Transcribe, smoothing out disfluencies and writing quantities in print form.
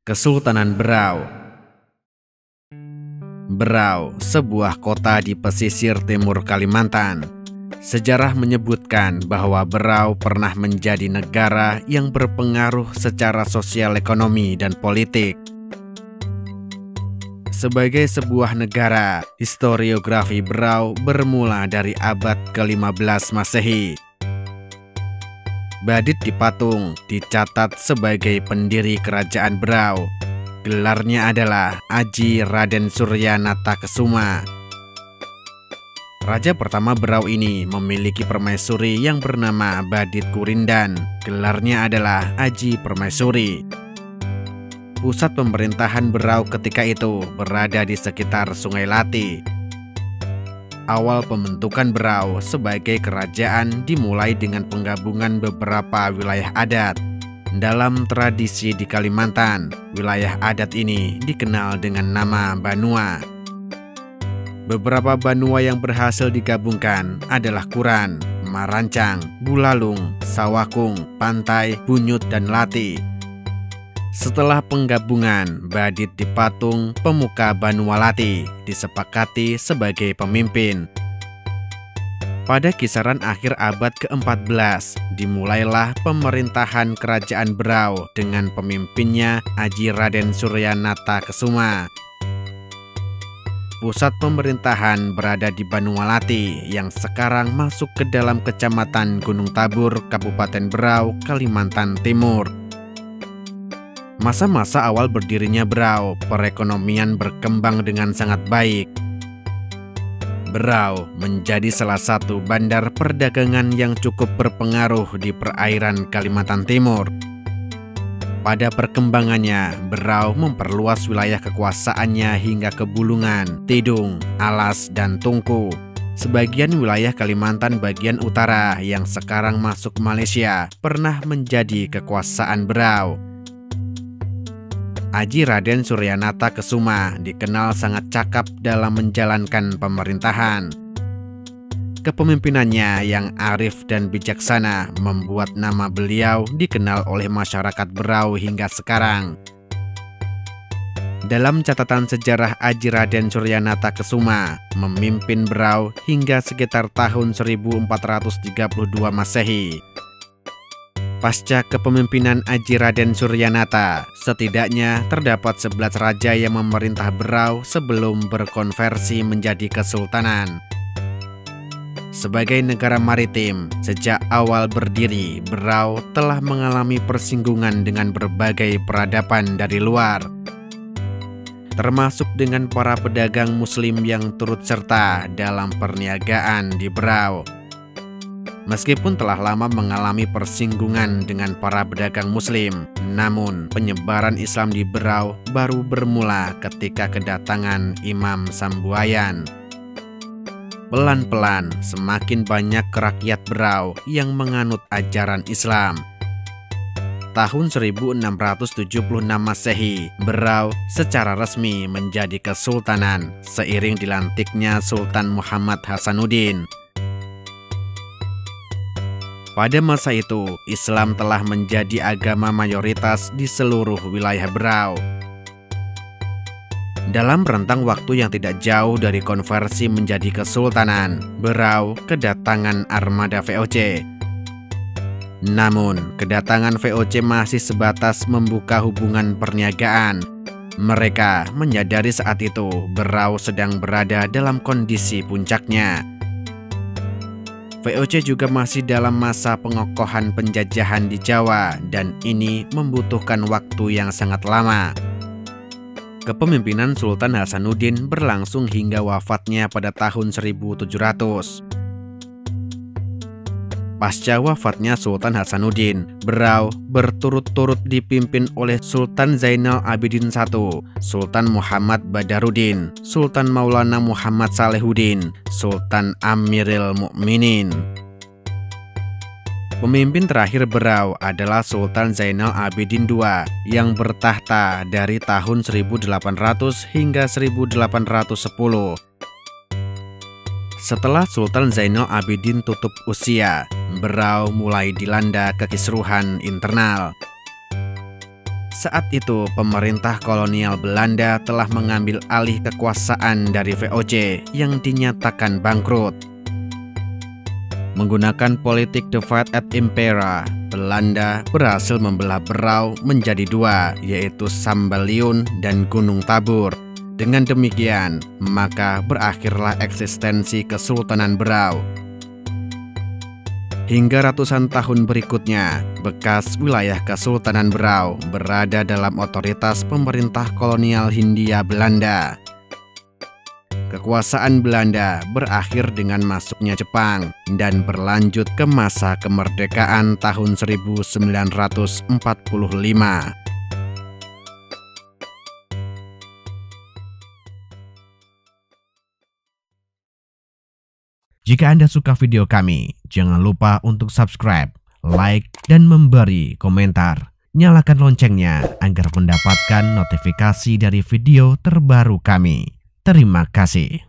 Kesultanan Berau. Berau, sebuah kota di pesisir timur Kalimantan. Sejarah menyebutkan bahwa Berau pernah menjadi negara yang berpengaruh secara sosial, ekonomi, dan politik. Sebagai sebuah negara, historiografi Berau bermula dari abad ke-15 Masehi. Badit Dipatung dicatat sebagai pendiri kerajaan Berau. Gelarnya adalah Aji Raden Suryanata Kesuma. Raja pertama Berau ini memiliki permaisuri yang bernama Badit Kurindan. Gelarnya adalah Aji Permaisuri. Pusat pemerintahan Berau ketika itu berada di sekitar Sungai Lati. Awal pembentukan Berau sebagai kerajaan dimulai dengan penggabungan beberapa wilayah adat. Dalam tradisi di Kalimantan, wilayah adat ini dikenal dengan nama Banua. Beberapa Banua yang berhasil digabungkan adalah Kuran, Marancang, Bulalung, Sawakung, Pantai, Bunyut, dan Lati. Setelah penggabungan, Badit Dipatung, pemuka Banua Lati, disepakati sebagai pemimpin. Pada kisaran akhir abad ke-14, dimulailah pemerintahan kerajaan Berau dengan pemimpinnya Aji Raden Suryanata Kesuma. Pusat pemerintahan berada di Banua Lati yang sekarang masuk ke dalam Kecamatan Gunung Tabur, Kabupaten Berau, Kalimantan Timur. Masa-masa awal berdirinya Berau, perekonomian berkembang dengan sangat baik. Berau menjadi salah satu bandar perdagangan yang cukup berpengaruh di perairan Kalimantan Timur. Pada perkembangannya, Berau memperluas wilayah kekuasaannya hingga ke Bulungan, Tidung, Alas, dan Tungku. Sebagian wilayah Kalimantan bagian utara yang sekarang masuk Malaysia pernah menjadi kekuasaan Berau. Aji Raden Suryanata Kesuma dikenal sangat cakap dalam menjalankan pemerintahan. Kepemimpinannya yang arif dan bijaksana membuat nama beliau dikenal oleh masyarakat Berau hingga sekarang. Dalam catatan sejarah, Aji Raden Suryanata Kesuma memimpin Berau hingga sekitar tahun 1432 Masehi. Pasca kepemimpinan Aji Raden Suryanata, setidaknya terdapat 11 raja yang memerintah Berau sebelum berkonversi menjadi kesultanan. Sebagai negara maritim, sejak awal berdiri, Berau telah mengalami persinggungan dengan berbagai peradaban dari luar, termasuk dengan para pedagang Muslim yang turut serta dalam perniagaan di Berau. Meskipun telah lama mengalami persinggungan dengan para pedagang Muslim, namun penyebaran Islam di Berau baru bermula ketika kedatangan Imam Sambuayan. Pelan-pelan semakin banyak rakyat Berau yang menganut ajaran Islam. Tahun 1676 Masehi, Berau secara resmi menjadi kesultanan seiring dilantiknya Sultan Muhammad Hasanuddin. Pada masa itu, Islam telah menjadi agama mayoritas di seluruh wilayah Berau. Dalam rentang waktu yang tidak jauh dari konversi menjadi kesultanan, Berau kedatangan armada VOC. Namun, kedatangan VOC masih sebatas membuka hubungan perniagaan. Mereka menyadari saat itu Berau sedang berada dalam kondisi puncaknya. VOC juga masih dalam masa pengokohan penjajahan di Jawa dan ini membutuhkan waktu yang sangat lama. Kepemimpinan Sultan Hasanuddin berlangsung hingga wafatnya pada tahun 1700. Pasca wafatnya Sultan Hasanuddin, Berau berturut-turut dipimpin oleh Sultan Zainal Abidin I, Sultan Muhammad Badaruddin, Sultan Maulana Muhammad Salehuddin, Sultan Amiril Mukminin. Pemimpin terakhir Berau adalah Sultan Zainal Abidin II yang bertahta dari tahun 1800 hingga 1810. Setelah Sultan Zainal Abidin tutup usia, Berau mulai dilanda kekisruhan internal. Saat itu, pemerintah kolonial Belanda telah mengambil alih kekuasaan dari VOC yang dinyatakan bangkrut. Menggunakan politik divide et impera, Belanda berhasil membelah Berau menjadi dua, yaitu Sambaliun dan Gunung Tabur. Dengan demikian, maka berakhirlah eksistensi Kesultanan Berau. Hingga ratusan tahun berikutnya, bekas wilayah Kesultanan Berau berada dalam otoritas pemerintah kolonial Hindia Belanda. Kekuasaan Belanda berakhir dengan masuknya Jepang dan berlanjut ke masa kemerdekaan tahun 1945. Jika Anda suka video kami, jangan lupa untuk subscribe, like, dan memberi komentar. Nyalakan loncengnya agar mendapatkan notifikasi dari video terbaru kami. Terima kasih.